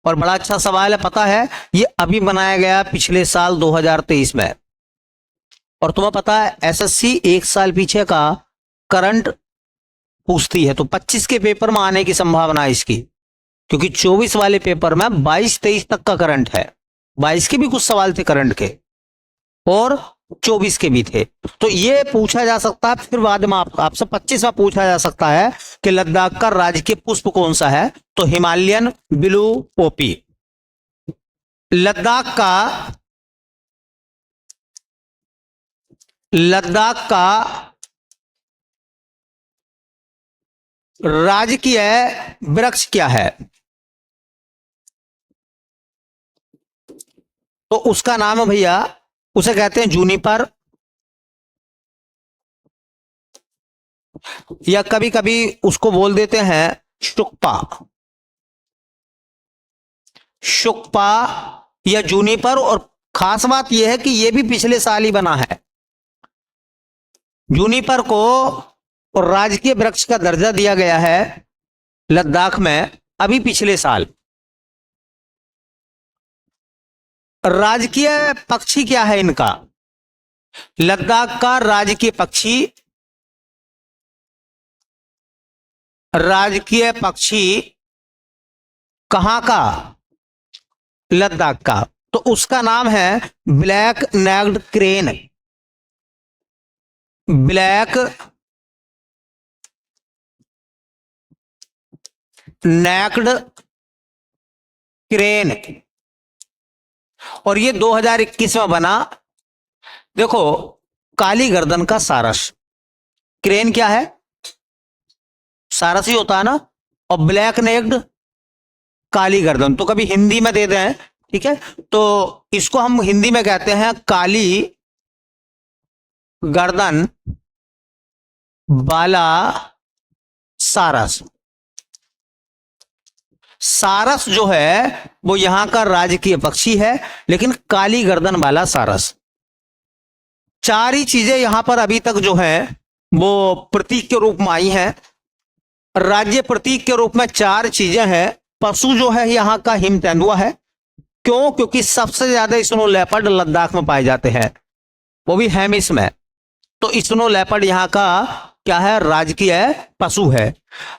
और बड़ा अच्छा सवाल है, पता है ये अभी बनाया गया पिछले साल 2023 में। और तुम्हें पता है एसएससी एक साल पीछे का करंट पूछती है, तो 25 के पेपर में आने की संभावना है इसकी, क्योंकि 24 वाले पेपर में 22-23 तक का करंट है। 22 के भी कुछ सवाल थे करंट के और 24 के भी थे। तो ये पूछा जा सकता है, फिर बाद में आपसे 25 में पूछा जा सकता है कि लद्दाख का राजकीय पुष्प कौन सा है, तो हिमालयन ब्लू पॉपी। लद्दाख का राजकीय वृक्ष क्या है, तो उसका नाम है भैया, उसे कहते हैं जूनिपर, या कभी कभी उसको बोल देते हैं शुकपा। शुकपा या जूनिपर। और खास बात यह है कि यह भी पिछले साल ही बना है। जूनिपर को राजकीय वृक्ष का दर्जा दिया गया है लद्दाख में अभी पिछले साल। राजकीय पक्षी क्या है इनका, लद्दाख का राजकीय पक्षी कहां का, लद्दाख का, तो उसका नाम है black necked crane. Black necked crane. और ये 2021 में बना। देखो, काली गर्दन का सारस, क्रेन क्या है, सारस ही होता है ना, और ब्लैक नेक्ड काली गर्दन, तो कभी हिंदी में दे दें, ठीक है, तो इसको हम हिंदी में कहते हैं काली गर्दन वाला सारस। सारस जो है वो यहां का राजकीय पक्षी है, लेकिन काली गर्दन वाला सारस। चार ही चीजें यहां पर अभी तक जो है वो प्रतीक के रूप में आई हैं। राज्य प्रतीक के रूप में चार चीजें हैं। पशु जो है यहां का हिम तेंदुआ है। क्यों? क्योंकि सबसे ज्यादा स्नो लेपर्ड लद्दाख में पाए जाते हैं, वो भी हेमिस में। तो स्नो लेपर्ड यहां का क्या है, राजकीय पशु है।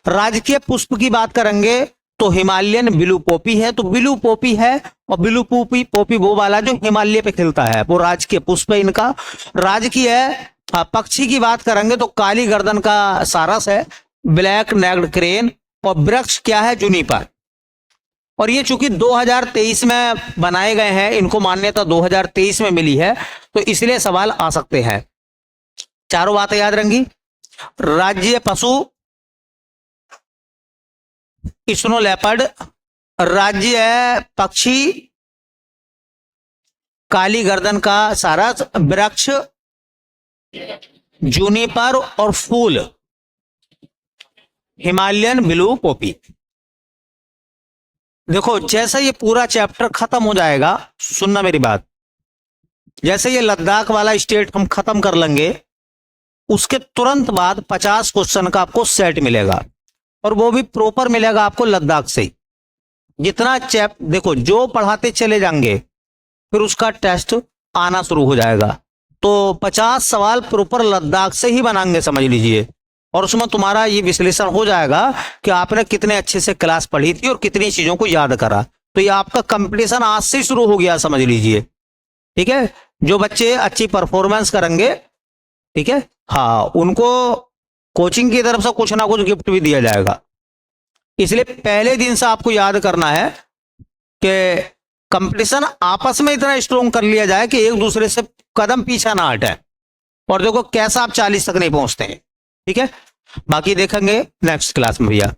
राजकीय पुष्प की बात करेंगे तो हिमालयन ब्लू पॉपी है, तो ब्लू पॉपी है, और ब्लू पॉपी वो वाला जो हिमालय पे खिलता है, वो राजकीय पुष्प है इनका। राजकीय पक्षी की बात करेंगे तो काली गर्दन का सारस है, ब्लैक नेक्ड क्रेन, और वृक्ष क्या है, जूनिपर। और ये चूंकि 2023 में बनाए गए हैं, इनको मान्यता 2023 में मिली है, तो इसलिए सवाल आ सकते हैं। चारों बातें याद रहेंगी। राज्य पशु स्नो लेपर्ड, राज्य पक्षी काली गर्दन का सारस, वृक्ष जूनिपर, और फूल हिमालयन ब्लू पॉपी। देखो, जैसे ये पूरा चैप्टर खत्म हो जाएगा, सुनना मेरी बात, जैसे ये लद्दाख वाला स्टेट हम खत्म कर लेंगे, उसके तुरंत बाद 50 क्वेश्चन का आपको सेट मिलेगा, और वो भी प्रॉपर मिलेगा आपको लद्दाख से ही। जितना देखो, जो पढ़ाते चले जाएंगे फिर उसका टेस्ट आना शुरू हो जाएगा। तो 50 सवाल प्रॉपर लद्दाख से ही बनाएंगे, समझ लीजिए। और उसमें तुम्हारा ये विश्लेषण हो जाएगा कि आपने कितने अच्छे से क्लास पढ़ी थी और कितनी चीजों को याद करा। तो ये आपका कंपटीशन आज से शुरू हो गया, समझ लीजिए, ठीक है। जो बच्चे अच्छी परफॉर्मेंस करेंगे, ठीक है, हाँ, उनको कोचिंग की तरफ से कुछ ना कुछ गिफ्ट भी दिया जाएगा। इसलिए पहले दिन से आपको याद करना है कि कंपटीशन आपस में इतना स्ट्रॉन्ग कर लिया जाए कि एक दूसरे से कदम पीछा ना हटे। और देखो कैसा आप 40 तक नहीं पहुंचते हैं, ठीक है। बाकी देखेंगे नेक्स्ट क्लास में भैया।